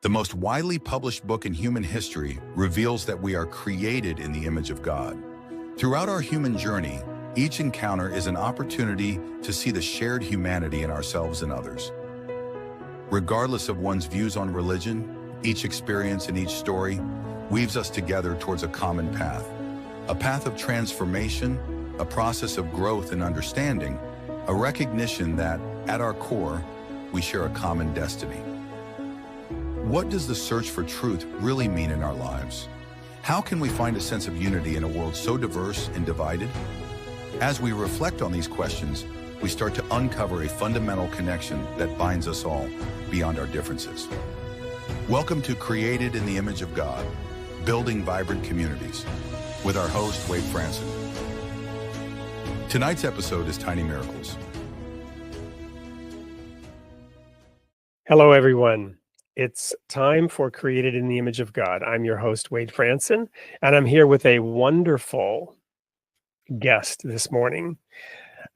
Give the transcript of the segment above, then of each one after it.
The most widely published book in human history reveals that we are created in the image of God. Throughout our human journey, each encounter is an opportunity to see the shared humanity in ourselves and others. Regardless of one's views on religion, each experience and each story weaves us together towards a common path. A path of transformation, a process of growth and understanding, a recognition that, at our core, we share a common destiny. What does the search for truth really mean in our lives? How can we find a sense of unity in a world so diverse and divided? As we reflect on these questions, we start to uncover a fundamental connection that binds us all beyond our differences. Welcome to Created in the Image of God, Building Vibrant Communities, with our host, Wade Franson. Tonight's episode is Tiny Miracles. Hello, everyone. It's time for Created in the Image of God. I'm your host, Wade Franson, and I'm here with a wonderful guest this morning.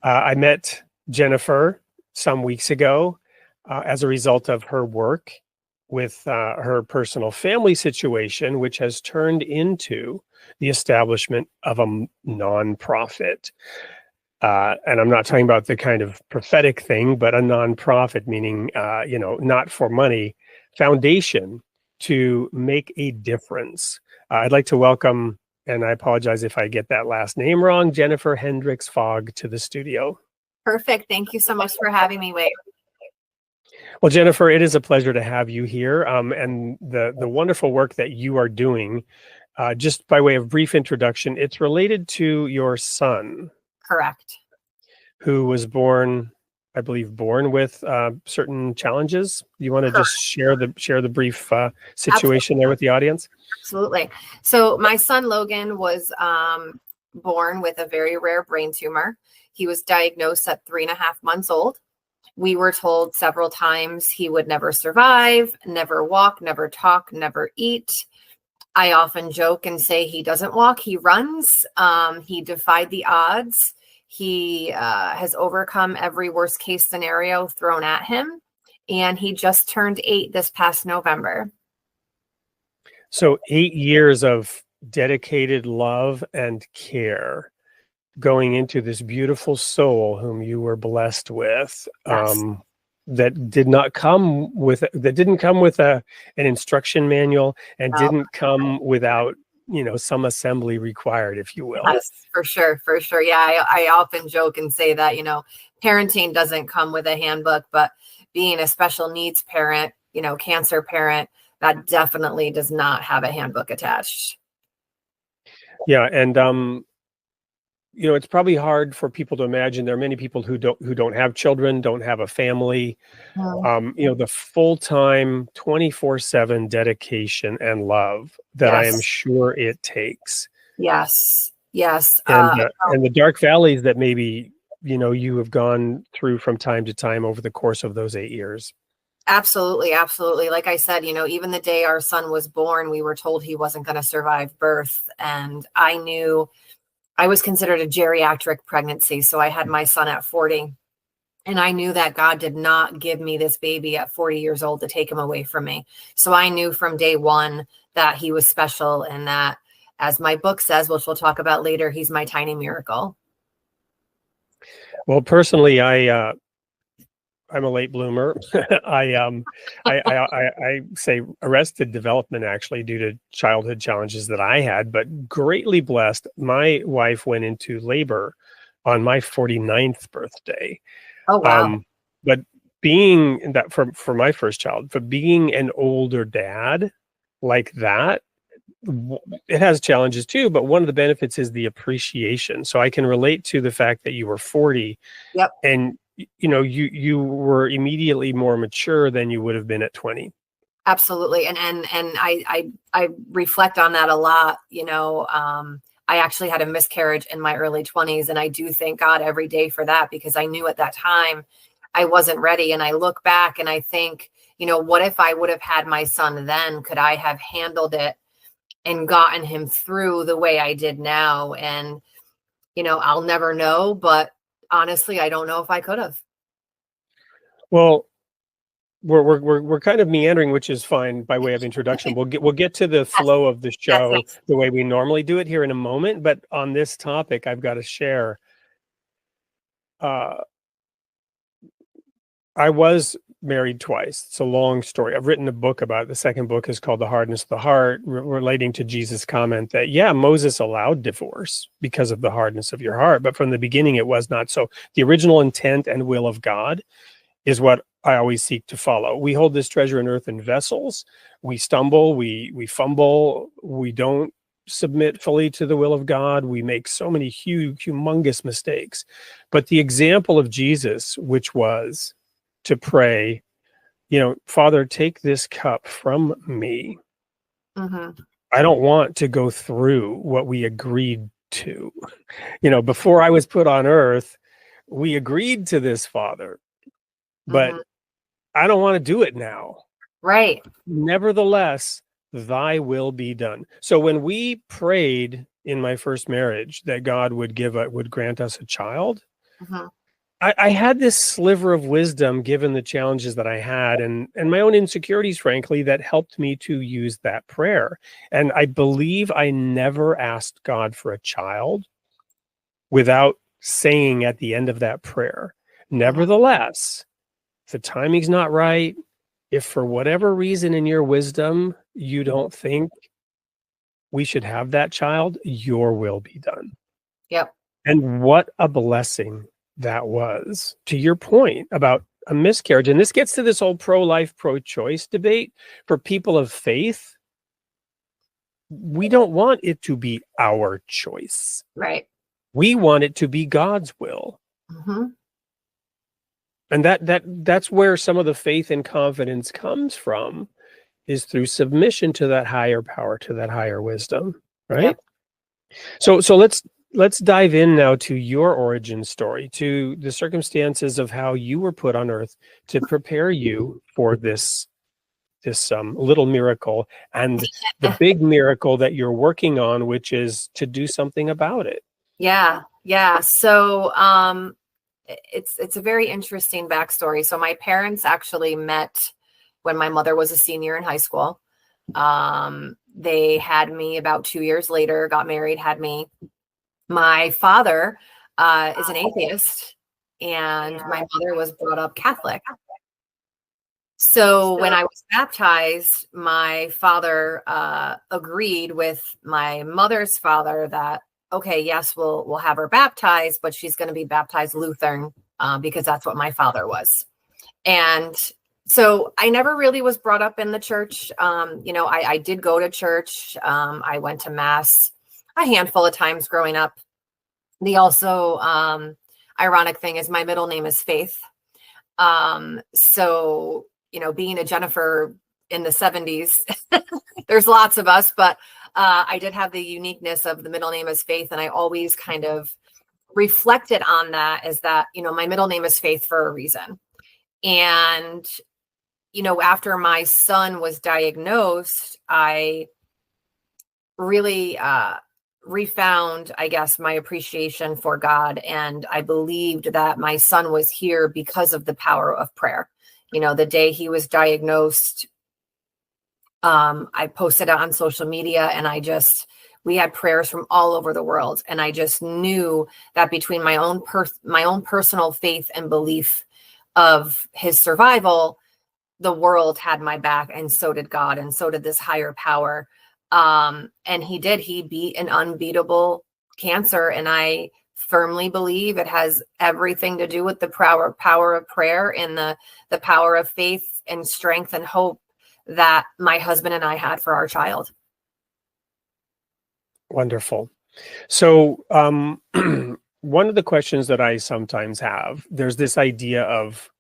I met Jennifer some weeks ago as a result of her work with her personal family situation, which has turned into the establishment of a nonprofit. And I'm not talking about the kind of prophetic thing, but a nonprofit, meaning, not for money, foundation to make a difference. I'd like to welcome, and I apologize if I get that last name wrong, Jennifer Hendricks-Fogg to the studio. Perfect. Thank you so much for having me, Wade. Well, Jennifer, it is a pleasure to have you here, and the wonderful work that you are doing. Just by way of brief introduction, it's related to your son. Correct. Who was born with certain challenges. You want to just share the brief situation there with the audience? Absolutely. So my son Logan was born with a very rare brain tumor. He was diagnosed at 3.5 months old. We were told several times he would never survive, never walk, never talk, never eat. I often joke and say he doesn't walk, he runs. He defied the odds. He has overcome every worst case scenario thrown at him. And he just turned 8 this past November. So 8 years of dedicated love and care going into this beautiful soul whom you were blessed with. Yes. That didn't come with an instruction manual and didn't come without some assembly required, if you will. Yes, for sure. Yeah, I often joke and say that, parenting doesn't come with a handbook, but being a special needs parent, cancer parent, that definitely does not have a handbook attached. Yeah, and it's probably hard for people to imagine. There are many people who don't have children, don't have a family. The full-time 24/7 dedication and love that I am sure it takes. Yes. And the dark valleys that maybe you have gone through from time to time over the course of those 8 years. Absolutely. Like I said, even the day our son was born, we were told he wasn't going to survive birth, and I knew I was considered a geriatric pregnancy. So I had my son at 40, and I knew that God did not give me this baby at 40 years old to take him away from me. So I knew from day one that he was special, and that, as my book says, which we'll talk about later, he's my tiny miracle. Well, personally, I'm a late bloomer. I say arrested development, actually, due to childhood challenges that I had, but greatly blessed. My wife went into labor on my 49th birthday. Oh, wow. But being that for my first child, for being an older dad like that, it has challenges too, but one of the benefits is the appreciation. So I can relate to the fact that you were 40. Yep. And you were immediately more mature than you would have been at 20. Absolutely. And I reflect on that a lot. I actually had a miscarriage in my early 20s, and I do thank God every day for that, because I knew at that time I wasn't ready. And I look back and I think, what if I would have had my son then? Could I have handled it and gotten him through the way I did now? And, I'll never know, but honestly, I don't know if I could have. Well, we're kind of meandering, which is fine by way of introduction. We'll get to the flow of the show the way we normally do it here in a moment. But on this topic, I've got to share. I was married twice. It's a long story. I've written a book about it. The second book is called The Hardness of the Heart, relating to Jesus' comment that, yeah, Moses allowed divorce because of the hardness of your heart, but from the beginning it was not so. The original intent and will of God is what I always seek to follow. We hold this treasure in earthen vessels. We stumble, we fumble, we don't submit fully to the will of God. We make so many humongous mistakes. But the example of Jesus, which was to pray, Father, take this cup from me. Mm-hmm. I don't want to go through what we agreed to. Before I was put on earth, we agreed to this, Father, but I don't want to do it now. Right. Nevertheless, thy will be done. So when we prayed in my first marriage that God would grant us a child, I had this sliver of wisdom, given the challenges that I had and my own insecurities, frankly, that helped me to use that prayer. And I believe I never asked God for a child without saying at the end of that prayer, nevertheless, if the timing's not right, if for whatever reason in your wisdom you don't think we should have that child, your will be done. Yep. And what a blessing that was, to your point about a miscarriage. And this gets to this whole pro-life, pro-choice debate. For people of faith, we don't want it to be our choice. Right. We want it to be God's will. And that's where some of the faith and confidence comes from, is through submission to that higher power, to that higher wisdom, right? Yep. So let's dive in now to your origin story, to the circumstances of how you were put on earth to prepare you for this little miracle and the big miracle that you're working on, which is to do something about it. Yeah. So it's a very interesting backstory. So my parents actually met when my mother was a senior in high school. They had me about 2 years later, got married, had me. My father is an atheist, and my mother was brought up Catholic. So when I was baptized, my father agreed with my mother's father that, okay, yes, we'll have her baptized, but she's going to be baptized Lutheran because that's what my father was. And so I never really was brought up in the church. I did go to church. I went to mass a handful of times growing up. The also ironic thing is my middle name is Faith. So, being a Jennifer in the 70s, there's lots of us, but I did have the uniqueness of the middle name is Faith. And I always kind of reflected on that as that, my middle name is Faith for a reason. And, after my son was diagnosed, I really refound, I guess, my appreciation for God. And I believed that my son was here because of the power of prayer. The day he was diagnosed, I posted it on social media, and we had prayers from all over the world. And I just knew that between my own personal faith and belief of his survival, the world had my back, and so did God, and so did this higher power. And he beat an unbeatable cancer. And I firmly believe it has everything to do with the power of prayer and the power of faith and strength and hope that my husband and I had for our child. Wonderful. So one of the questions that I sometimes have, there's this idea of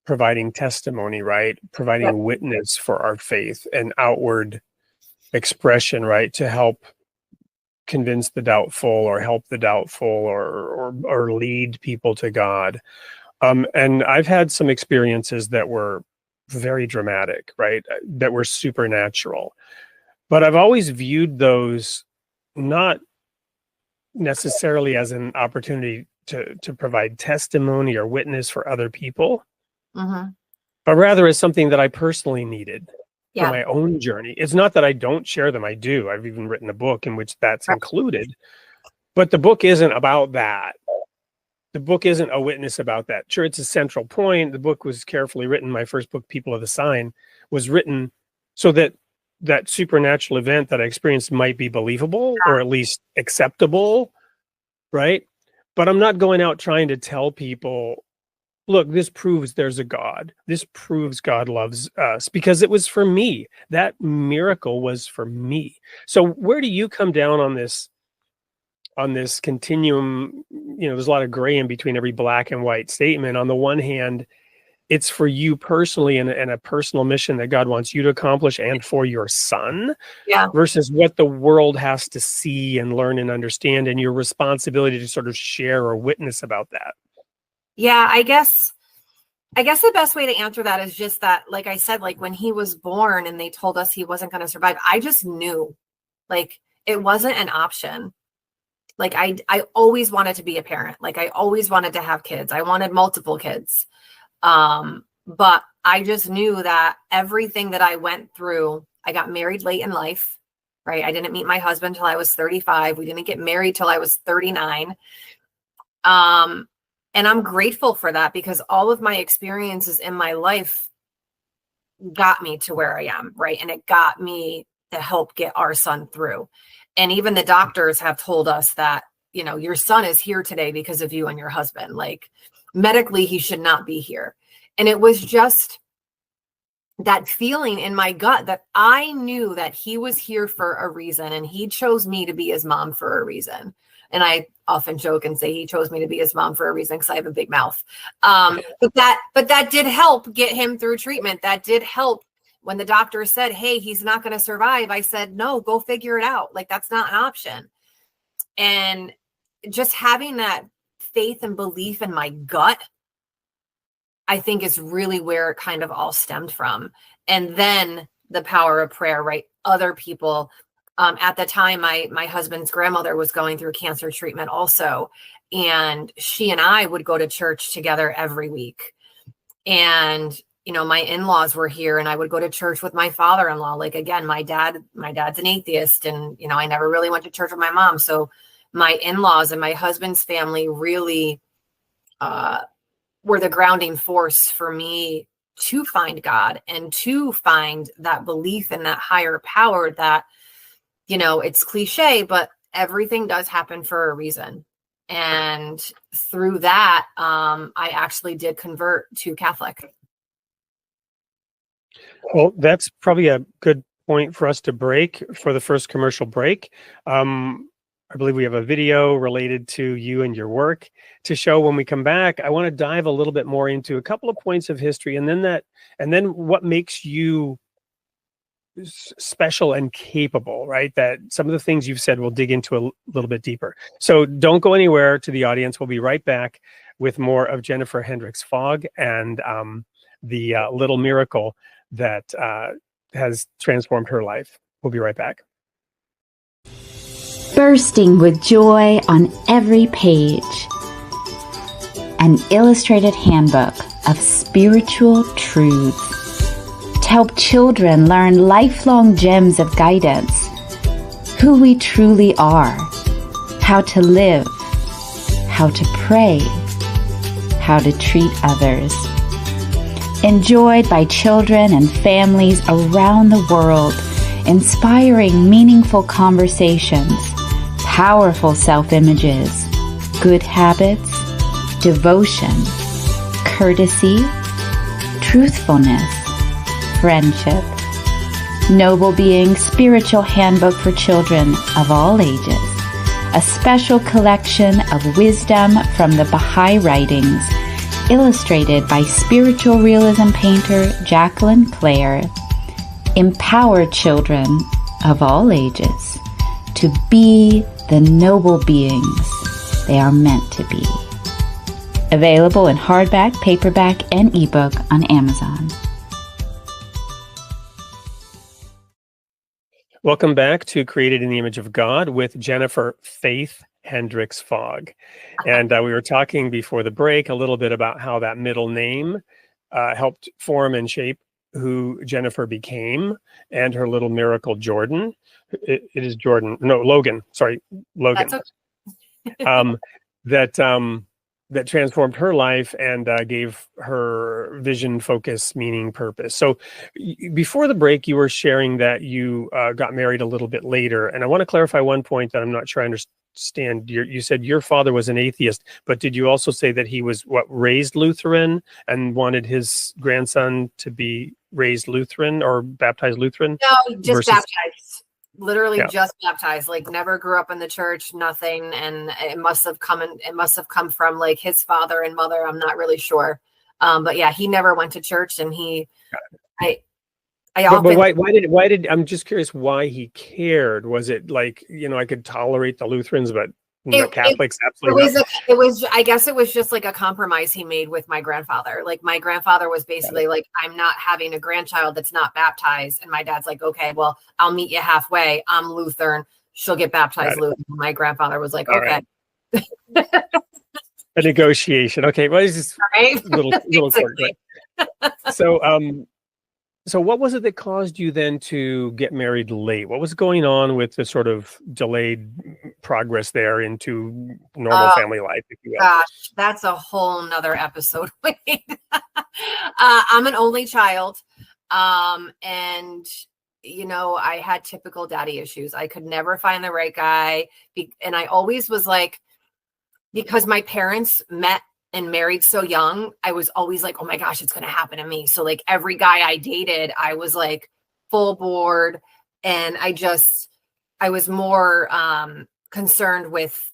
providing testimony, right? Providing witness for our faith and outward expression, right? To help convince the doubtful or help the doubtful or lead people to God. And I've had some experiences that were very dramatic, right? That were supernatural. But I've always viewed those not necessarily as an opportunity to provide testimony or witness for other people, but but rather as something that I personally needed for Yeah. my own journey. It's not that I don't share them. I do. I've even written a book in which that's included, but the book isn't about that. The book isn't a witness about that. Sure, it's a central point. The book was carefully written. My first book, People of the Sign, was written so that that supernatural event that I experienced might be believable or at least acceptable, right? But I'm not going out trying to tell people, look, this proves there's a God. This proves God loves us, because it was for me. That miracle was for me. So where do you come down on this continuum? There's a lot of gray in between every black and white statement. On the one hand, it's for you personally and a personal mission that God wants you to accomplish and for your son, versus what the world has to see and learn and understand, and your responsibility to sort of share or witness about that. Yeah, I guess the best way to answer that is just that, like I said, like when he was born and they told us he wasn't going to survive, I just knew, like, it wasn't an option. Like I always wanted to be a parent. Like I always wanted to have kids. I wanted multiple kids. But I just knew that everything that I went through, I got married late in life, right? I didn't meet my husband till I was 35. We didn't get married till I was 39. And I'm grateful for that, because all of my experiences in my life got me to where I am, right? And it got me to help get our son through. And even the doctors have told us that, your son is here today because of you and your husband. Like, medically, he should not be here. And it was just that feeling in my gut that I knew that he was here for a reason, and he chose me to be his mom for a reason. And I often joke and say he chose me to be his mom for a reason because I have a big mouth. But that did help get him through treatment. That did help. When the doctor said, hey, he's not going to survive, I said, no, go figure it out. Like, that's not an option. And just having that faith and belief in my gut, I think, is really where it kind of all stemmed from. And then the power of prayer, right? Other people, at the time, my husband's grandmother was going through cancer treatment also. And she and I would go to church together every week. And, my in-laws were here, and I would go to church with my father-in-law. Like, again, my dad's an atheist, and, I never really went to church with my mom. So my in-laws and my husband's family really, were the grounding force for me to find God and to find that belief in that higher power that, it's cliche, but everything does happen for a reason. And through that, I actually did convert to Catholic. Well, that's probably a good point for us to break for the first commercial break. I believe we have a video related to you and your work to show. When we come back, I want to dive a little bit more into a couple of points of history, and then what makes you special and capable, right? That some of the things you've said we'll dig into a little bit deeper. So don't go anywhere. To the audience, we'll be right back with more of Jennifer Hendricks-Fogg and the little miracle that has transformed her life. We'll be right back. Bursting with joy on every page. An illustrated handbook of spiritual truths to help children learn lifelong gems of guidance, who we truly are, how to live, how to pray, how to treat others. Enjoyed by children and families around the world, inspiring meaningful conversations, powerful self-images, good habits, devotion, courtesy, truthfulness, friendship, noble being spiritual handbook for children of all ages, a special collection of wisdom from the Baha'i writings, illustrated by spiritual realism painter Jacqueline Clare, empower children of all ages to be the noble beings they are meant to be. Available in hardback, paperback, and ebook on Amazon. Welcome back to Created in the Image of God with Jennifer Faith Hendricks-Fogg. And we were talking before the break a little bit about how that middle name helped form and shape who Jennifer became, and her little miracle, Jordan. It is Jordan. No, Logan. Sorry, Logan. That's okay. That transformed her life and gave her vision, focus, meaning, purpose. So before the break, you were sharing that you got married a little bit later. And I want to clarify one point that I'm not sure I understand. You said your father was an atheist, but did you also say that he was raised Lutheran and wanted his grandson to be raised Lutheran or baptized Lutheran? No, just baptized. Literally just baptized, like never grew up in the church, nothing. And it must have come from like his father and mother. I'm not really sure. But yeah, he never went to church, and but why did I'm just curious why he cared. Was it like, I could tolerate the Lutherans, but the Catholics absolutely I guess it was just like a compromise he made with my grandfather. Like my grandfather was basically like, I'm not having a grandchild that's not baptized. And my dad's like, okay, well, I'll meet you halfway. I'm Lutheran. She'll get baptized Lutheran. My grandfather was like, okay. Right. A negotiation. Okay. Well, it's just right? little exactly. So what was it that caused you then to get married late? What was going on with the sort of delayed progress there into normal family life, if you will? Gosh, that's a whole nother episode. I'm an only child. And I had typical daddy issues. I could never find the right guy. And I always was like, because my parents met and married so young, I was always like, oh my gosh, it's going to happen to me. So like every guy I dated, I was like full board. And I was more concerned with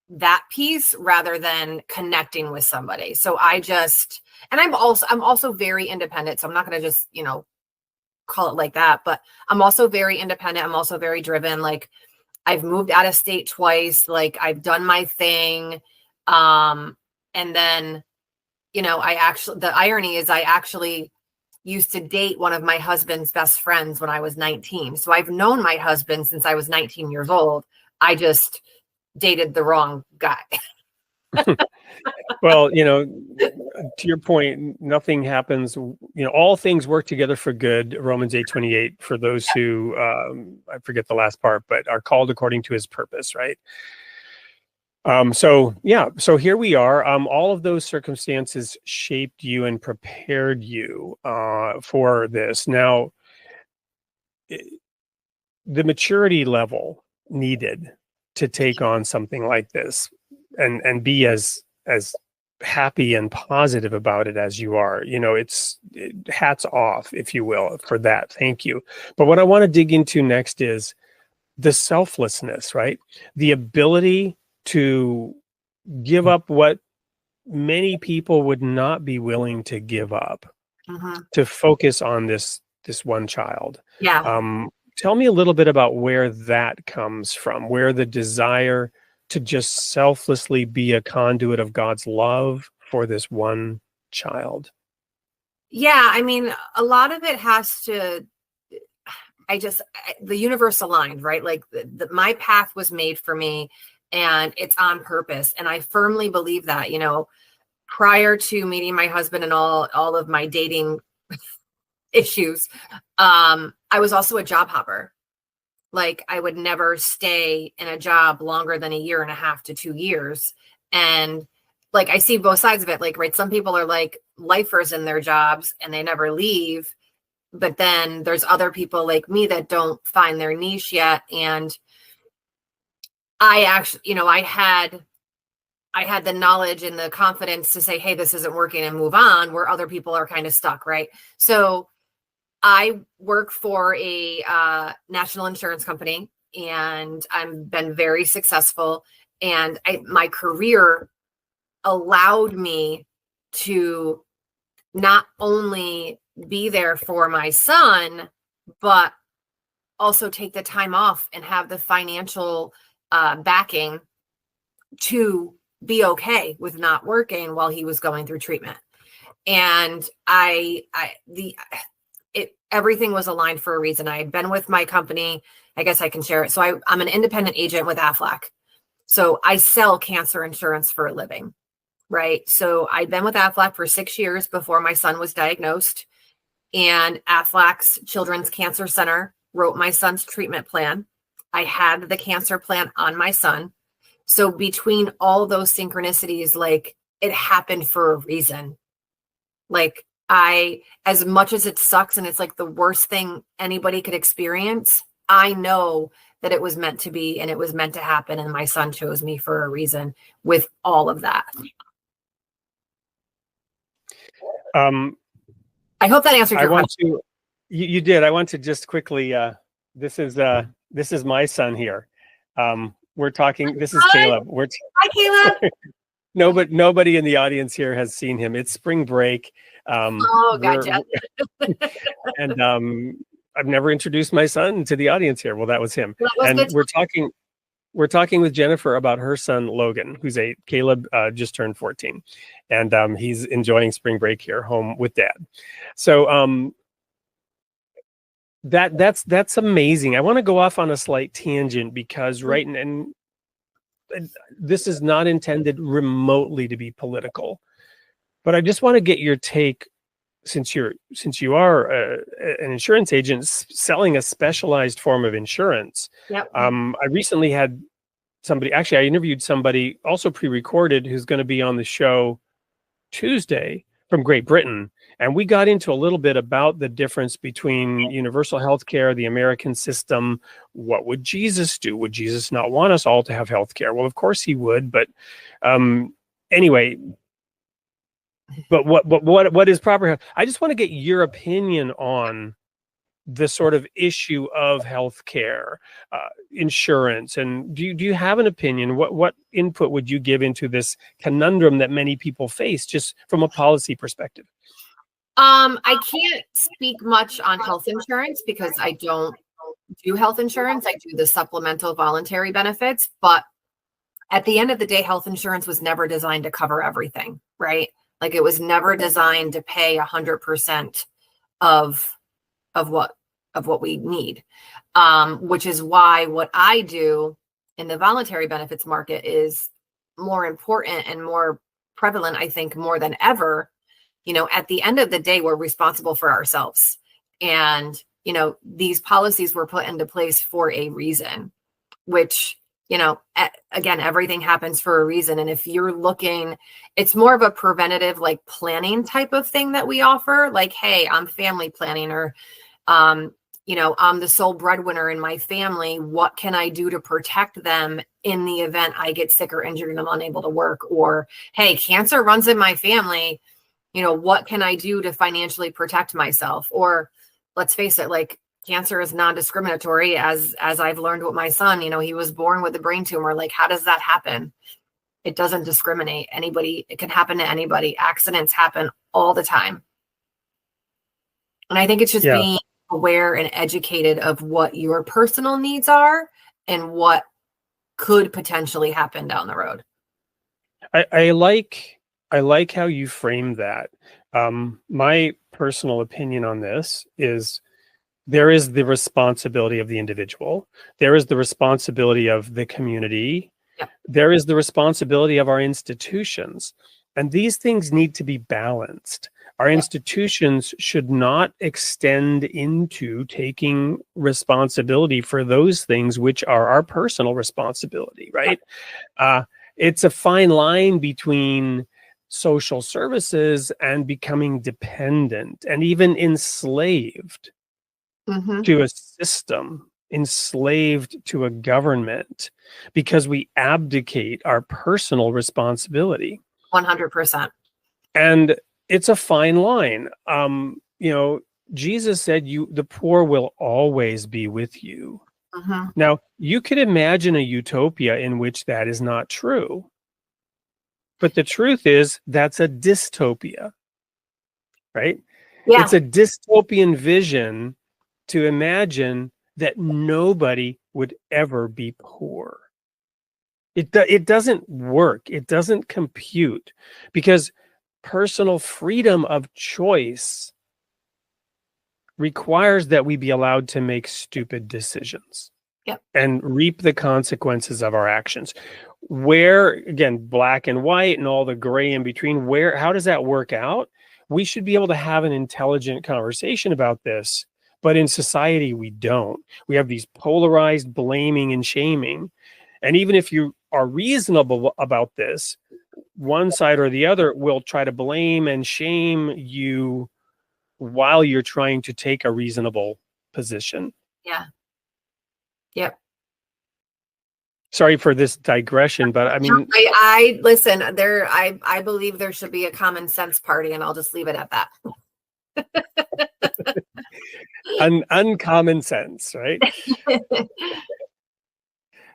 that piece rather than connecting with somebody. So I'm also very independent. So I'm not going to just, call it like that, but I'm also very independent. I'm also very driven. Like I've moved out of state twice. Like I've done my thing. And then, the irony is I actually used to date one of my husband's best friends when I was 19. So I've known my husband since I was 19 years old. I just dated the wrong guy. Well, to your point, nothing happens, all things work together for good. Romans 8:28, for those who, I forget the last part, but are called according to his purpose, right? So here we are. All of those circumstances shaped you and prepared you for this. Now, the maturity level needed to take on something like this and be as happy and positive about it as you are, hats off, if you will, for that. Thank you. But what I want to dig into next is the selflessness, right? The ability to give up what many people would not be willing to give up to focus on this one child. Yeah. Tell me a little bit about where that comes from, where the desire to just selflessly be a conduit of God's love for this one child. Yeah. I mean, a lot of it has to, the universe aligned, right? Like my path was made for me. And it's on purpose. And I firmly believe that, prior to meeting my husband and all of my dating issues, I was also a job hopper. Like I would never stay in a job longer than 1.5 to 2 years. And like, I see both sides of it. Like, right. Some people are like lifers in their jobs and they never leave. But then there's other people like me that don't find their niche yet. And I actually, I had the knowledge and the confidence to say, hey, this isn't working and move on, where other people are kind of stuck. Right. So I work for a national insurance company and I've been very successful. And my career allowed me to not only be there for my son, but also take the time off and have the financial backing to be okay with not working while he was going through treatment. And everything was aligned for a reason. I had been with my company. I guess I can share it. So I'm an independent agent with Aflac. So I sell cancer insurance for a living. right? So I'd been with Aflac for 6 years before my son was diagnosed. And Aflac's Children's Cancer Center wrote my son's treatment plan. I had the cancer plan on my son. So between all those synchronicities, like, it happened for a reason. Like, as much as it sucks and it's like the worst thing anybody could experience, I know that it was meant to be and it was meant to happen. And my son chose me for a reason with all of that. I hope that answered your question. You did. I want to just quickly, this is my son here. We're talking, this is Caleb. Hi, Caleb. Nobody in the audience here has seen him. It's spring break. Gotcha. And I've never introduced my son to the audience here. Well, that was him. We're talking with Jennifer about her son, Logan, who's Caleb just turned 14. And he's enjoying spring break here home with dad. So that's amazing. I want to go off on a slight tangent because and this is not intended remotely to be political, but I just want to get your take, since you are an insurance agent selling a specialized form of insurance. Yep. I recently had somebody, actually I interviewed somebody also pre-recorded who's going to be on the show Tuesday from Great Britain. And we got into a little bit about the difference between universal health care, the American system. What would Jesus do? Would Jesus not want us all to have health care? Well, of course he would. But anyway, but what is proper health? I just want to get your opinion on the sort of issue of healthcare, insurance, and do you have an opinion? What input would you give into this conundrum that many people face, just from a policy perspective? I can't speak much on health insurance because I don't do health insurance. I do the supplemental voluntary benefits, but at the end of the day, health insurance was never designed to cover everything, right? Like, it was never designed to pay 100% of what we need, which is why what I do in the voluntary benefits market is more important and more prevalent, I think, more than ever. You know, at the end of the day, we're responsible for ourselves. And, you know, these policies were put into place for a reason, which, you know, again, everything happens for a reason. And if you're looking, it's more of a preventative, like, planning type of thing that we offer. Like, hey, I'm family planning, or, you know, I'm the sole breadwinner in my family. What can I do to protect them in the event I get sick or injured and I'm unable to work? Or, hey, cancer runs in my family. You know, what can I do to financially protect myself? Or, let's face it, like, cancer is non-discriminatory, as I've learned with my son. You know, he was born with a brain tumor. Like, how does that happen? It doesn't discriminate anybody. It can happen to anybody. Accidents happen all the time. And I think it's just being aware and educated of what your personal needs are and what could potentially happen down the road. I like how you frame that. My personal opinion on this is there is the responsibility of the individual. There is the responsibility of the community. Yeah. There is the responsibility of our institutions. And these things need to be balanced. Our institutions should not extend into taking responsibility for those things which are our personal responsibility, right? It's a fine line between social services and becoming dependent and even enslaved to a system, enslaved to a government, because we abdicate our personal responsibility. 100%. And it's a fine line. You know, Jesus said, the poor will always be with you. Now, you could imagine a utopia in which that is not true. But the truth is, that's a dystopia, right? Yeah. It's a dystopian vision to imagine that nobody would ever be poor. It doesn't work. It doesn't compute, because personal freedom of choice requires that we be allowed to make stupid decisions. Yep. and reap the consequences of our actions. Where, again, black and white and all the gray in between, how does that work out? We should be able to have an intelligent conversation about this, but in society, we don't. We have these polarized blaming and shaming. And even if you are reasonable about this, one side or the other will try to blame and shame you while you're trying to take a reasonable position. Yeah. Yep. Sorry for this digression, but I mean, I listen, I believe there should be a common sense party, and I'll just leave it at that. uncommon sense, right?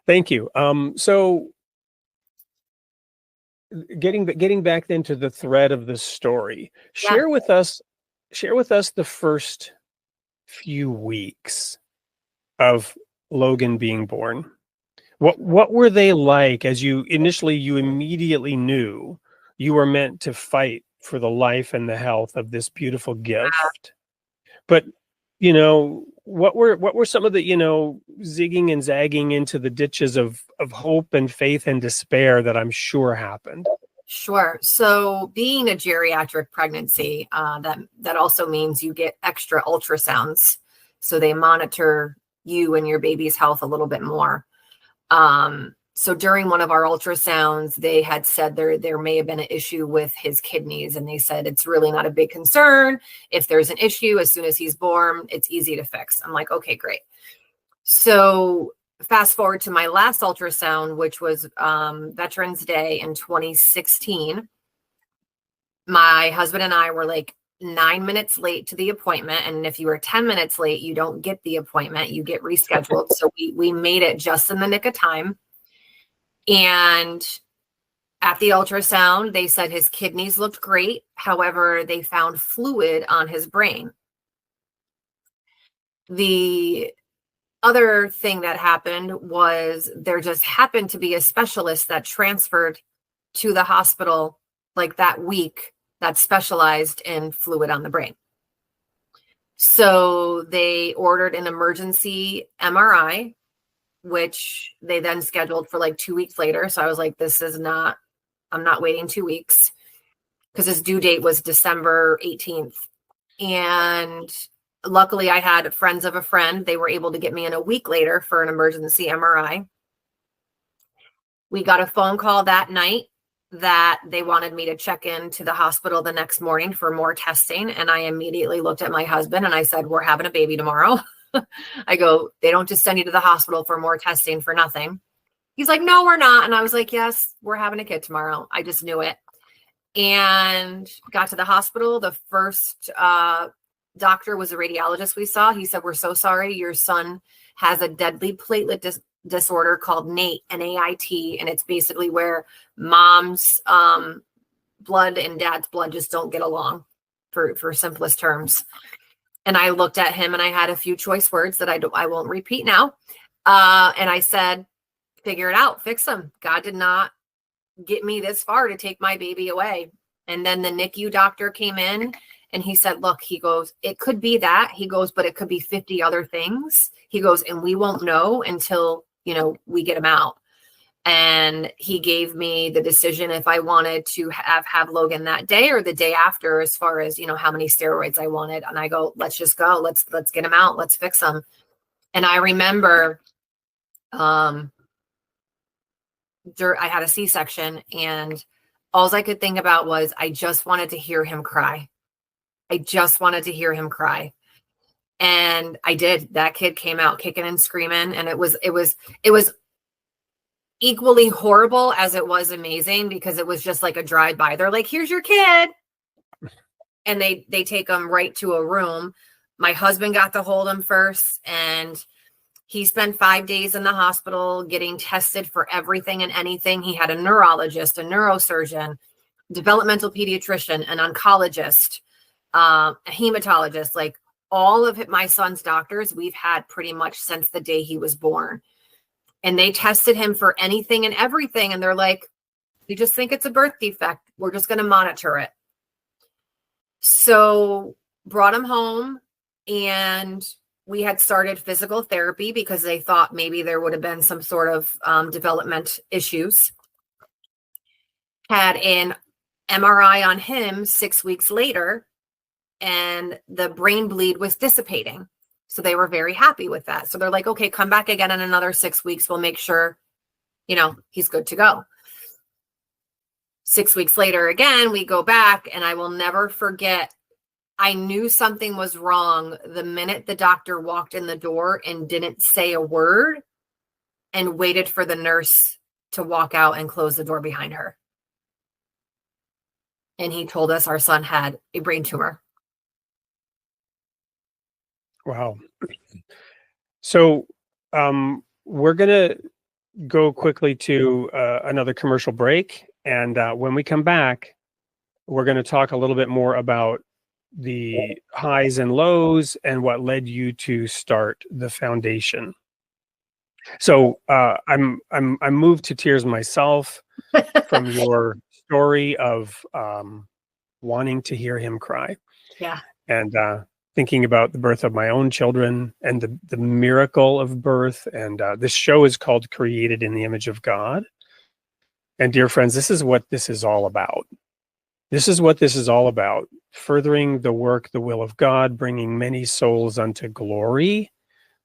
Thank you. So getting back then to the thread of the story, share with us the first few weeks of Logan being born. What were they like as you immediately knew you were meant to fight for the life and the health of this beautiful gift? But what were some of the zigging and zagging into the ditches of hope and faith and despair that I'm sure happened? Sure. So being a geriatric pregnancy, that also means you get extra ultrasounds, so they monitor you and your baby's health a little bit more. So during one of our ultrasounds, they had said there may have been an issue with his kidneys, and they said it's really not a big concern. If there's an issue, as soon as he's born, it's easy to fix. I'm like, okay, great. So fast forward to my last ultrasound, which was Veterans Day in 2016. My husband and I were like 9 minutes late to the appointment. And if you were 10 minutes late, you don't get the appointment, you get rescheduled. So we made it just in the nick of time. And at the ultrasound, they said his kidneys looked great. However, they found fluid on his brain. The other thing that happened was there just happened to be a specialist that transferred to the hospital like that week that specialized in fluid on the brain. So they ordered an emergency MRI, which they then scheduled for like 2 weeks later. So I was like, I'm not waiting 2 weeks, because his due date was December 18th. And luckily I had friends of a friend. They were able to get me in a week later for an emergency MRI. We got a phone call that night that they wanted me to check in to the hospital the next morning for more testing. And I immediately looked at my husband and I said, we're having a baby tomorrow. I go, they don't just send you to the hospital for more testing for nothing. He's like, no, we're not. And I was like, yes, we're having a kid tomorrow. I just knew it. And got to the hospital. The first doctor was a radiologist we saw. He said, we're so sorry. Your son has a deadly platelet disorder called NAIT, N-A-I-T. And it's basically where mom's blood and dad's blood just don't get along, for simplest terms. And I looked at him and I had a few choice words that I won't repeat now. And I said, figure it out, fix him. God did not get me this far to take my baby away. And then the NICU doctor came in and he said, look, he goes, it could be that. He goes, but it could be 50 other things. He goes, and we won't know until, we get him out. And he gave me the decision if I wanted to have Logan that day or the day after, as far as, how many steroids I wanted. And I go, let's just go. Let's get him out. Let's fix him. And I remember I had a C-section, and all I could think about was I just wanted to hear him cry. I just wanted to hear him cry. And I did. That kid came out kicking and screaming. And it was equally horrible as it was amazing, because it was just like a drive-by. They're like, here's your kid. And they take him right to a room. My husband got to hold him first, and he spent 5 days in the hospital getting tested for everything and anything. He had a neurologist, a neurosurgeon, developmental pediatrician, an oncologist, a hematologist, like all of my son's doctors we've had pretty much since the day he was born. And they tested him for anything and everything. And they're like, we just think it's a birth defect. We're just going to monitor it. So brought him home, and we had started physical therapy because they thought maybe there would have been some sort of development issues. Had an MRI on him 6 weeks later, and the brain bleed was dissipating. So they were very happy with that. So they're like, okay, come back again in another 6 weeks. We'll make sure, he's good to go. 6 weeks later, again, we go back, and I will never forget, I knew something was wrong the minute the doctor walked in the door and didn't say a word and waited for the nurse to walk out and close the door behind her. And he told us our son had a brain tumor. Wow. So we're going to go quickly to another commercial break. And when we come back, we're going to talk a little bit more about the highs and lows and what led you to start the foundation. So I'm moved to tears myself from your story of wanting to hear him cry. Yeah. And thinking about the birth of my own children and the miracle of birth. And this show is called Created in the Image of God. And dear friends, this is what this is all about. This is what this is all about. Furthering the work, the will of God, bringing many souls unto glory,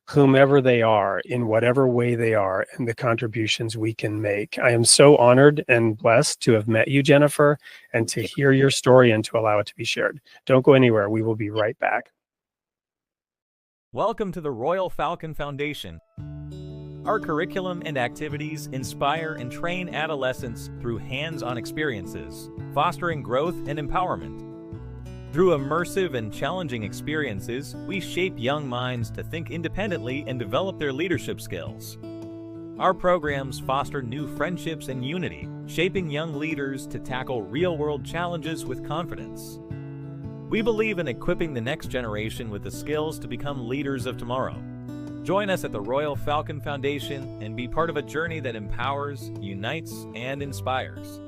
whomever they are, in whatever way they are, and the contributions we can make. I am so honored and blessed to have met you, Jennifer, and to hear your story and to allow it to be shared. Don't go anywhere. We will be right back. Welcome to the Royal Falcon Foundation. Our curriculum and activities inspire and train adolescents through hands-on experiences, fostering growth and empowerment. Through immersive and challenging experiences, we shape young minds to think independently and develop their leadership skills. Our programs foster new friendships and unity, shaping young leaders to tackle real-world challenges with confidence. We believe in equipping the next generation with the skills to become leaders of tomorrow. Join us at the Royal Falcon Foundation and be part of a journey that empowers, unites, and inspires.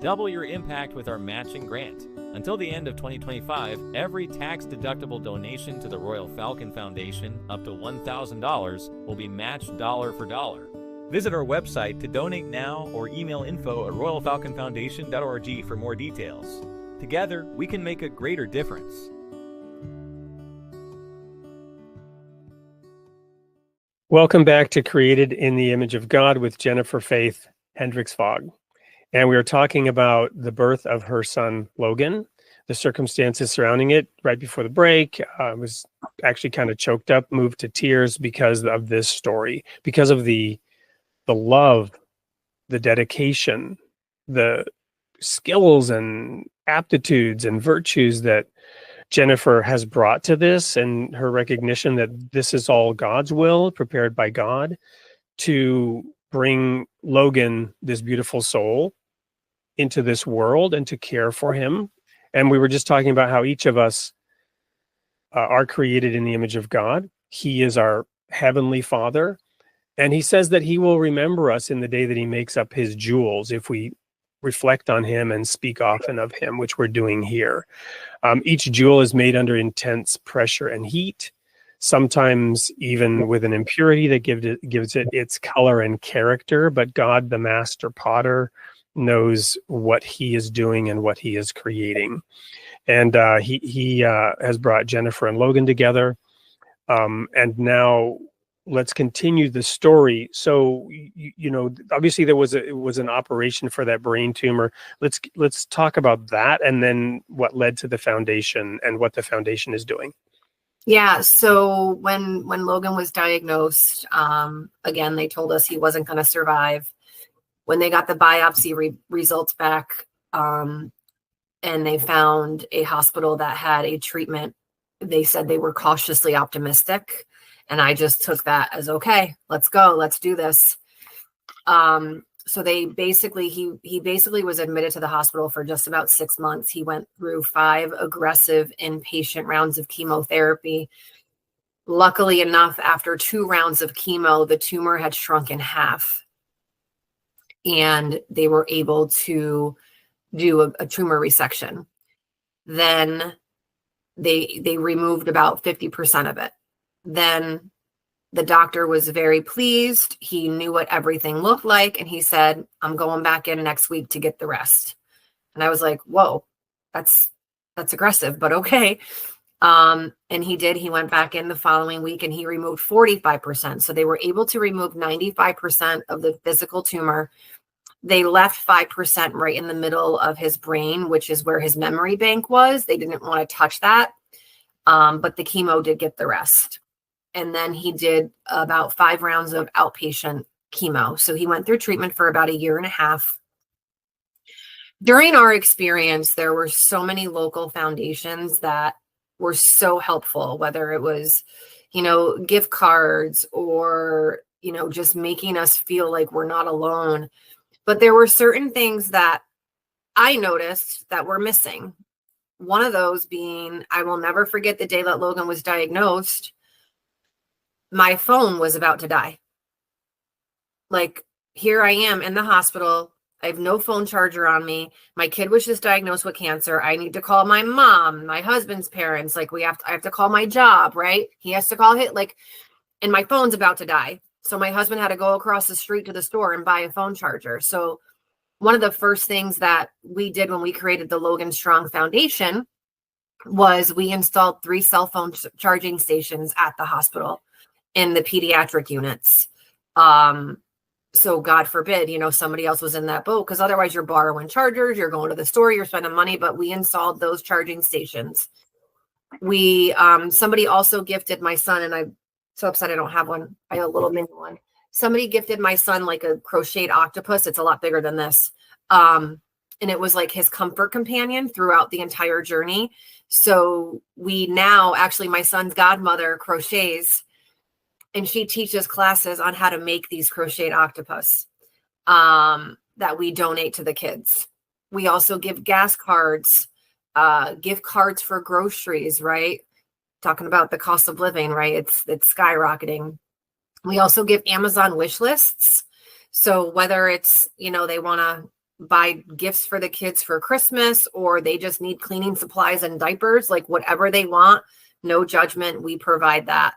Double your impact with our matching grant. Until the end of 2025, every tax-deductible donation to the Royal Falcon Foundation, up to $1,000, will be matched dollar for dollar. Visit our website to donate now or email info@royalfalconfoundation.org for more details. Together, we can make a greater difference. Welcome back to Created in the Image of God with Jennifer Hendricks-Fogg. And we are talking about the birth of her son, Logan, the circumstances surrounding it. Right before the break, I was actually kind of choked up, moved to tears because of this story, because of the love, the dedication, the skills and aptitudes and virtues that Jennifer has brought to this, and her recognition that this is all God's will, prepared by God, to bring Logan, this beautiful soul, into this world and to care for him. And we were just talking about how each of us are created in the image of God. He is our heavenly Father. And he says that he will remember us in the day that he makes up his jewels if we reflect on him and speak often of him, which we're doing here. Each jewel is made under intense pressure and heat, sometimes even with an impurity that gives it its color and character. But God, the master potter, knows what he is doing and what he is creating. And he has brought Jennifer and Logan together. And now let's continue the story. So, obviously there was an operation for that brain tumor. Let's talk about that, and then what led to the foundation and what the foundation is doing. Yeah. So when Logan was diagnosed, again, they told us he wasn't going to survive. When they got the biopsy results back, and they found a hospital that had a treatment, they said they were cautiously optimistic. And I just took that as, okay, let's go, let's do this. So they basically, he basically was admitted to the hospital for just about 6 months. He went through 5 aggressive inpatient rounds of chemotherapy. Luckily enough, after 2 rounds of chemo, the tumor had shrunk in half. And they were able to do a tumor resection. Then they removed about 50% of it. Then the doctor was very pleased. He knew what everything looked like. And he said, I'm going back in next week to get the rest. And I was like, whoa, that's aggressive, but okay. And he did. He went back in the following week and he removed 45%. So they were able to remove 95% of the physical tumor. They left 5% right in the middle of his brain, which is where his memory bank was. They didn't want to touch that. But the chemo did get the rest. And then he did about 5 rounds of outpatient chemo. So he went through treatment for about 1.5 years. During our experience, there were so many local foundations that were so helpful, whether it was, gift cards or, just making us feel like we're not alone. But there were certain things that I noticed that were missing. One of those being, I will never forget the day that Logan was diagnosed. My phone was about to die. Like, here I am in the hospital. I have no phone charger on me. My kid was just diagnosed with cancer. I need to call my mom, my husband's parents. Like, I have to call my job, right? He has to call it, and my phone's about to die. So my husband had to go across the street to the store and buy a phone charger. So one of the first things that we did when we created the Logan Strong Foundation was we installed 3 cell phone charging stations at the hospital in the pediatric units. So God forbid, somebody else was in that boat, because otherwise you're borrowing chargers, you're going to the store, you're spending money, but we installed those charging stations. Somebody also gifted my son, and I'm so upset I don't have one. I have a little mini one. Somebody gifted my son like a crocheted octopus. It's a lot bigger than this. And it was like his comfort companion throughout the entire journey. So my son's godmother crochets, and she teaches classes on how to make these crocheted octopus that we donate to the kids. We also give gas cards, gift cards for groceries, right? Talking about the cost of living, right? It's skyrocketing. We also give Amazon wish lists. So whether it's, they want to buy gifts for the kids for Christmas, or they just need cleaning supplies and diapers, like whatever they want, no judgment, we provide that.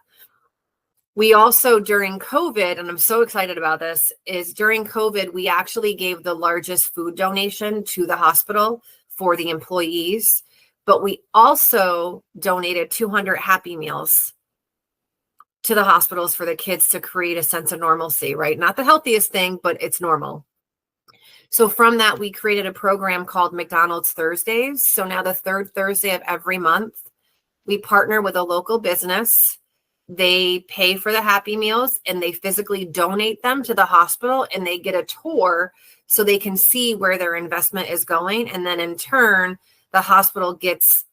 We also, during COVID, and I'm so excited about this, is during COVID, we actually gave the largest food donation to the hospital for the employees, but we also donated 200 Happy Meals to the hospitals for the kids to create a sense of normalcy, right? Not the healthiest thing, but it's normal. So from that, we created a program called McDonald's Thursdays. So now the 3rd Thursday of every month, we partner with a local business. They pay for the Happy Meals and they physically donate them to the hospital, and they get a tour so they can see where their investment is going. And then in turn, the hospital gets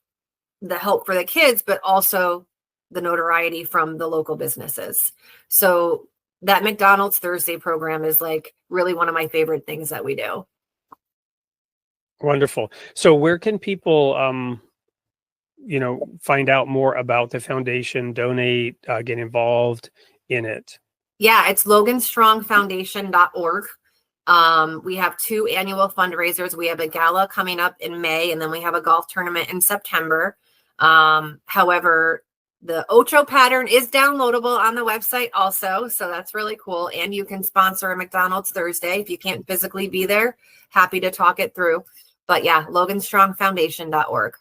the help for the kids, but also the notoriety from the local businesses. So that McDonald's Thursday program is like really one of my favorite things that we do. Wonderful. So where can people, find out more about the foundation, donate, get involved in it? Yeah, it's loganstrongfoundation.org. We have 2 annual fundraisers. We have a gala coming up in May, and then we have a golf tournament in September. However, the Ocho pattern is downloadable on the website also. So that's really cool. And you can sponsor a McDonald's Thursday. If you can't physically be there, happy to talk it through. But yeah, loganstrongfoundation.org.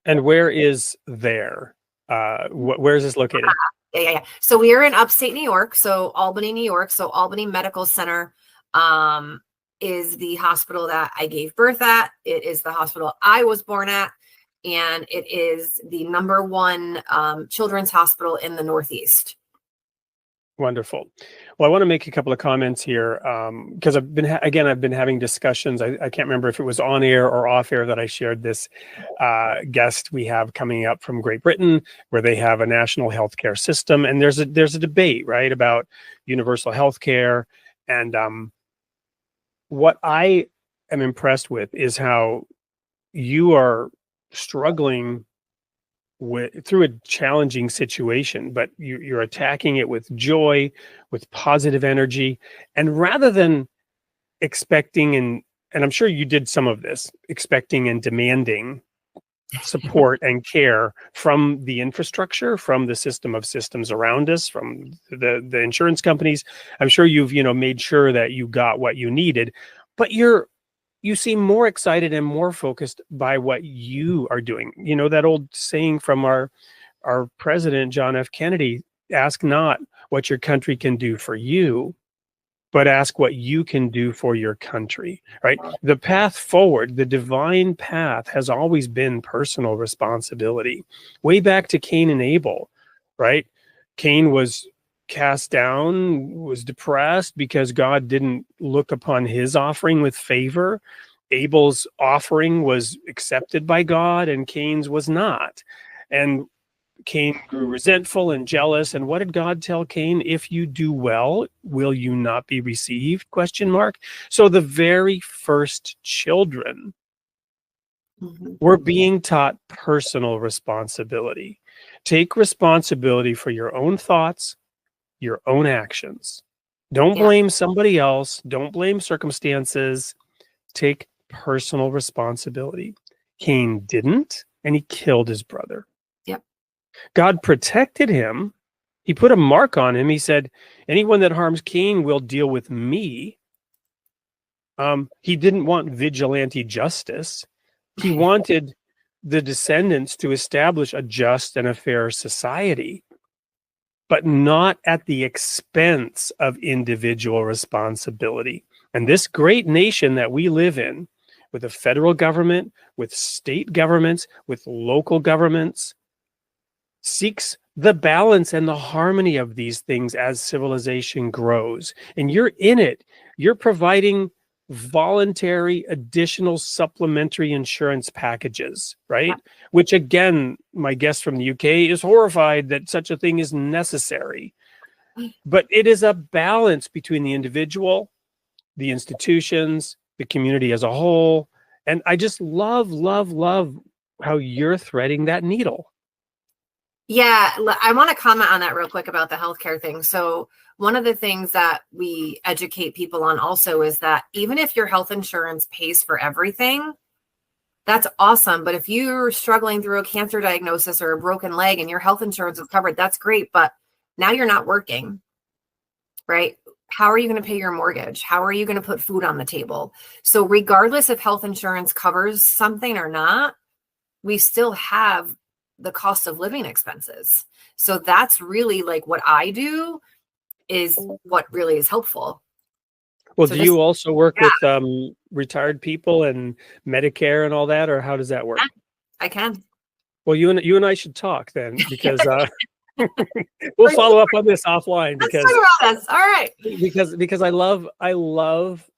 And where is there? Where is this located? Yeah. So we are in upstate New York. So Albany, New York. So Albany Medical Center is the hospital that I gave birth at. It is the hospital I was born at. And it is the #1 children's hospital in the Northeast. Wonderful. Well, I want to make a couple of comments here because I've been having discussions. I can't remember if it was on air or off air that I shared this guest we have coming up from Great Britain, where they have a national healthcare system, and there's a debate, right, about universal healthcare. And what I am impressed with is how you are struggling through a challenging situation, but you're attacking it with joy, with positive energy, and rather than expecting and I'm sure you did some of this, expecting and demanding support and care from the infrastructure, from the system of systems around us, from the insurance companies. I'm sure you've, made sure that you got what you needed, but you seem more excited and more focused by what you are doing. That old saying from our president, John F. Kennedy, ask not what your country can do for you, but ask what you can do for your country, right? The path forward, the divine path, has always been personal responsibility. Way back to Cain and Abel, right? Cain was cast down, was depressed because God didn't look upon his offering with favor. Abel's offering was accepted by God and Cain's was not. And Cain grew resentful and jealous. And what did God tell Cain? If you do well, will you not be received? ? So the very first children were being taught personal responsibility. Take responsibility for your own thoughts, your own actions. Don't blame somebody else. Don't blame circumstances. Take personal responsibility. Cain didn't, and he killed his brother. God protected him. He put a mark on him. He said, anyone that harms Cain will deal with me. He didn't want vigilante justice. He wanted the descendants to establish a just and a fair society, but not at the expense of individual responsibility. And this great nation that we live in, with a federal government, with state governments, with local governments, seeks the balance and the harmony of these things as civilization grows. And you're in it. You're providing voluntary, additional, supplementary insurance packages, right? Which, again, my guest from the UK is horrified that such a thing is necessary. But it is a balance between the individual, the institutions, the community as a whole. And I just love how you're threading that needle. Yeah, I want to comment on that real quick about the healthcare thing. So one of the things that we educate people on also is that even if your health insurance pays for everything, that's awesome. But if you're struggling through a cancer diagnosis or a broken leg and your health insurance is covered, that's great. But now you're not working, right? How are you going to pay your mortgage? How are you going to put food on the table? So regardless if health insurance covers something or not, we still have the cost of living expenses. So that's really like what I do is what really is helpful. Well, so do you also work with retired people and Medicare and all that, or how does that work? I can. Well, you and I should talk then, because we'll follow up on this offline. Because let's talk about this. All right. Because I love.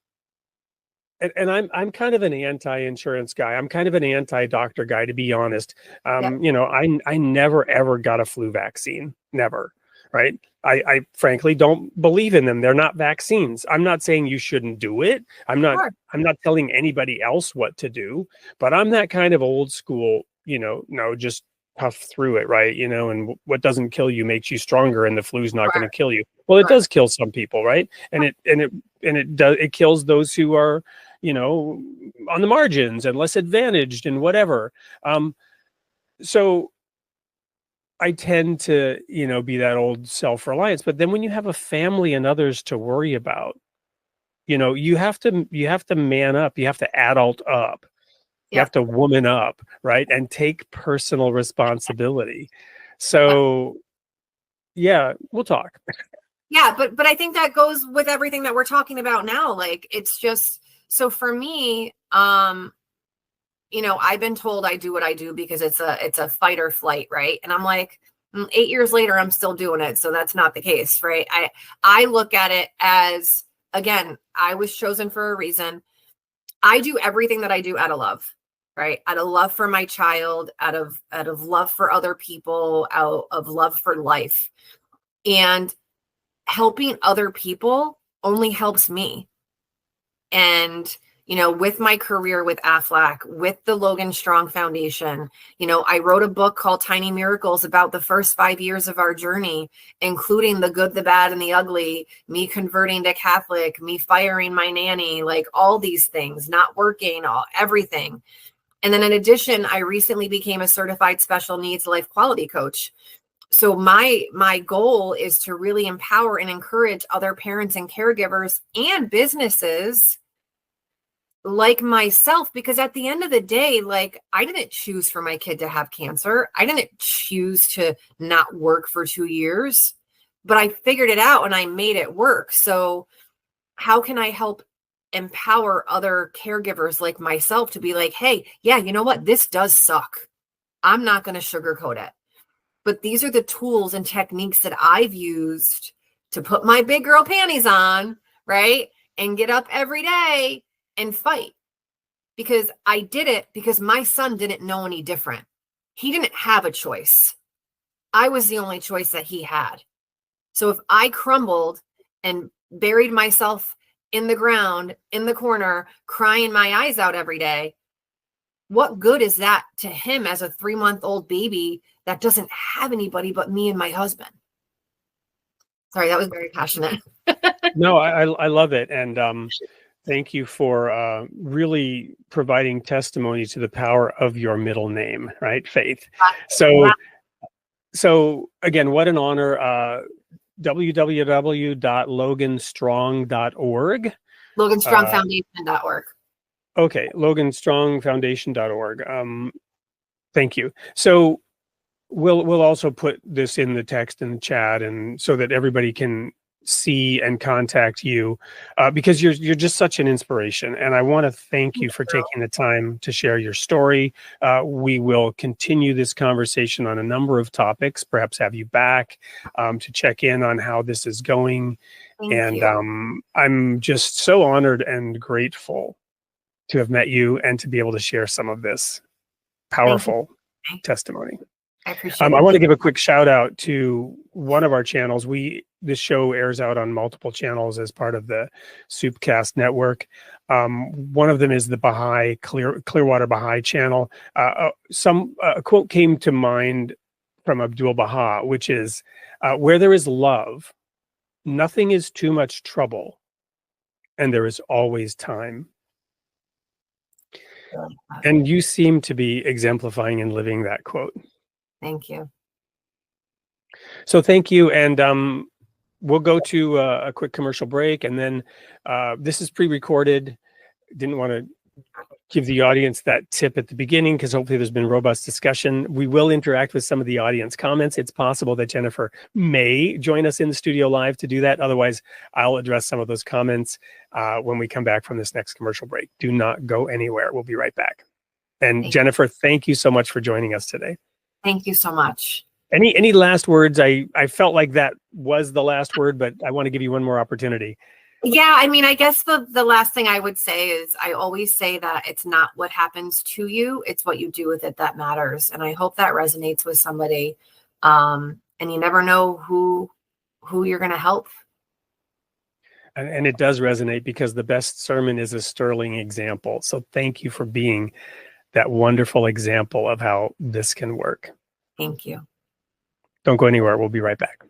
And I'm kind of an anti-insurance guy. I'm kind of an anti-doctor guy, to be honest. I never ever got a flu vaccine, never. Right? I frankly don't believe in them. They're not vaccines. I'm not saying you shouldn't do it. I'm not telling anybody else what to do. But I'm that kind of old school. Just puff through it, right? And what doesn't kill you makes you stronger, and the flu's not going to kill you. Well, it does kill some people, right? And it kills those who are, on the margins and less advantaged and whatever. So I tend to, be that old self-reliance. But then when you have a family and others to worry about, you have to man up. You have to adult up. You have to woman up, right? And take personal responsibility. So, yeah, we'll talk. Yeah, but I think that goes with everything that we're talking about now. Like, it's just, so for me, I've been told I do what I do because it's a fight or flight, right? And I'm like, 8 years later, I'm still doing it. So that's not the case, right? I look at it as, again, I was chosen for a reason. I do everything that I do out of love, right? Out of love for my child, out of love for other people, out of love for life. And helping other people only helps me. And, with my career with AFLAC, with the Logan Strong Foundation, I wrote a book called Tiny Miracles about the first 5 years of our journey, including the good, the bad, and the ugly, me converting to Catholic, me firing my nanny, like all these things, not working, everything. And then in addition, I recently became a certified special needs life quality coach. So my goal is to really empower and encourage other parents and caregivers and businesses like myself, because at the end of the day, like, I didn't choose for my kid to have cancer. I didn't choose to not work for 2 years, but I figured it out and I made it work. So how can I help empower other caregivers like myself to be like, hey, yeah, you know what? This does suck. I'm not going to sugarcoat it. But these are the tools and techniques that I've used to put my big girl panties on, right? And get up every day and fight. Because I did it because my son didn't know any different. He didn't have a choice. I was the only choice that he had. So if I crumbled and buried myself in the ground, in the corner, crying my eyes out every day, what good is that to him as a 3-month-old baby that doesn't have anybody but me and my husband? Sorry, that was very passionate. No, I love it. And thank you for really providing testimony to the power of your middle name, right? Faith. So again, what an honor. www.loganstrong.org. LoganStrongFoundation.org. Okay, LoganStrongFoundation.org. Thank you. So we'll also put this in the text in the chat, and so that everybody can see and contact you, because you're just such an inspiration. And I want to thank you for taking the time to share your story. We will continue this conversation on a number of topics, perhaps have you back to check in on how this is going. Thank you. I'm just so honored and grateful to have met you and to be able to share some of this powerful testimony. I appreciate it. I want to give a quick shout out to one of our channels. This show airs out on multiple channels as part of the Soupcast network. One of them is the Baha'i Clearwater Baha'i channel. A quote came to mind from Abdul Baha, which is, where there is love, nothing is too much trouble, and there is always time. And you seem to be exemplifying and living that quote. Thank you. So thank you. And we'll go to a quick commercial break. And then this is pre-recorded. Didn't want to give the audience that tip at the beginning because hopefully there's been robust discussion. We will interact with some of the audience comments. It's possible that Jennifer may join us in the studio live to do that. Otherwise, I'll address some of those comments when we come back from this next commercial break. Do not go anywhere. We'll be right back. And Jennifer, thank you so much for joining us today. Thank you so much. Any last words? I felt like that was the last word, but I want to give you one more opportunity. Yeah, I mean, I guess the last thing I would say is I always say that it's not what happens to you, it's what you do with it that matters. And I hope that resonates with somebody. And you never know who you're going to help. And it does resonate because the best sermon is a sterling example. So thank you for being that wonderful example of how this can work. Thank you. Don't go anywhere. We'll be right back.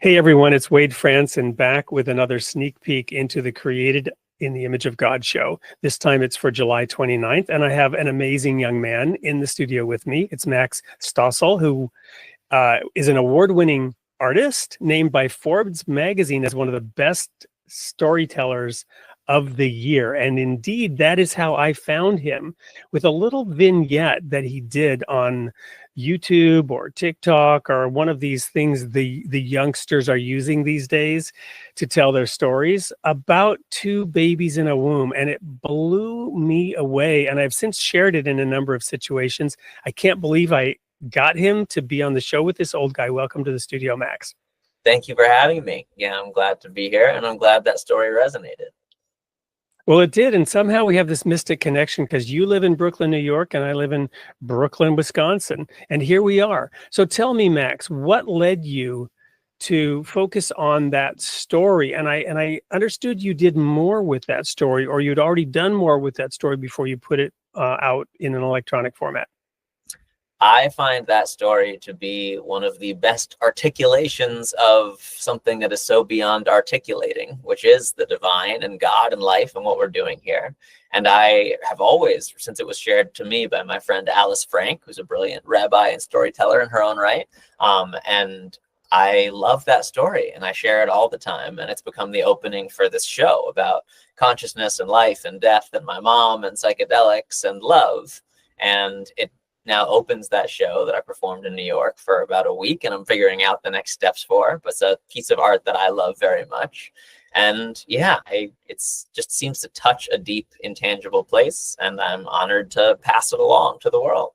Hey everyone, it's Wade Franson back with another sneak peek into the Created in the Image of God show. This time it's for July 29th, and I have an amazing young man in the studio with me. It's Max Stossel, who is an award-winning artist named by Forbes magazine as one of the best storytellers of the year. And indeed, that is how I found him, with a little vignette that he did on YouTube or TikTok or one of these things the youngsters are using these days to tell their stories about two babies in a womb. And it blew me away. And I've since shared it in a number of situations. I can't believe I got him to be on the show with this old guy. Welcome to the studio, Max. Thank you for having me. Yeah, I'm glad to be here, and I'm glad that story resonated. Well, it did. And somehow we have this mystic connection because you live in Brooklyn, New York, and I live in Brooklyn, Wisconsin. And here we are. So tell me, Max, what led you to focus on that story? And I understood you did more with that story, or you'd already done more with that story before you put it out in an electronic format. I find that story to be one of the best articulations of something that is so beyond articulating, which is the divine and God and life and what we're doing here. And I have always, since it was shared to me by my friend Alice Frank, who's a brilliant rabbi and storyteller in her own right, and I love that story and I share it all the time. And it's become the opening for this show about consciousness and life and death and my mom and psychedelics and love. And it now opens that show that I performed in New York for about a week, and I'm figuring out the next steps for. But it's a piece of art that I love very much. And yeah, it's just seems to touch a deep, intangible place, and I'm honored to pass it along to the world.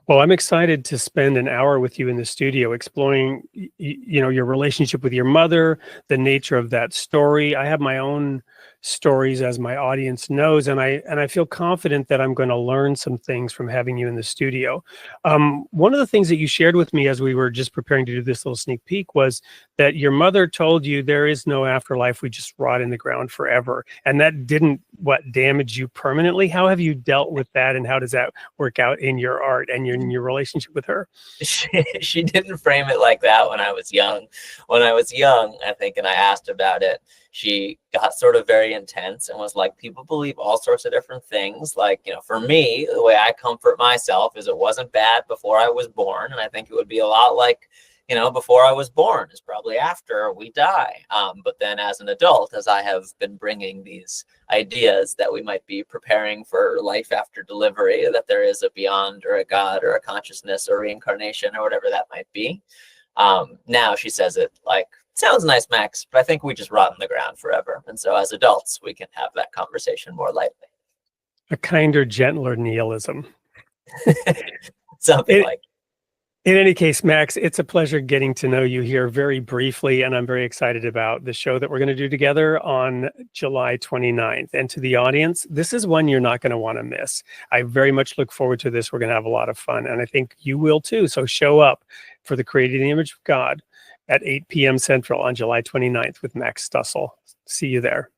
Well, I'm excited to spend an hour with you in the studio exploring, your relationship with your mother, the nature of that story. I have my own stories, as my audience knows, and I feel confident that I'm going to learn some things from having you in the studio. One of the things that you shared with me as we were just preparing to do this little sneak peek was that your mother told you there is no afterlife, we just rot in the ground forever, and that didn't damage you permanently. How have you dealt with that, and how does that work out in your art and in your relationship with her? She didn't frame it like that when I was young. When I was young, I think, and I asked about it, she got sort of very intense and was like, people believe all sorts of different things. Like, for me, the way I comfort myself is it wasn't bad before I was born. And I think it would be a lot like, before I was born is probably after we die. But then as an adult, as I have been bringing these ideas that we might be preparing for life after delivery, that there is a beyond or a God or a consciousness or reincarnation or whatever that might be. Now she says it like, sounds nice, Max, but I think we just rot in the ground forever. And so as adults, we can have that conversation more lightly. A kinder, gentler nihilism. Something like. In any case, Max, it's a pleasure getting to know you here very briefly, and I'm very excited about the show that we're going to do together on July 29th. And to the audience, this is one you're not going to want to miss. I very much look forward to this. We're going to have a lot of fun, and I think you will too. So show up for the Creating the Image of God at 8 p.m. Central on July 29th with Max Stussel. See you there.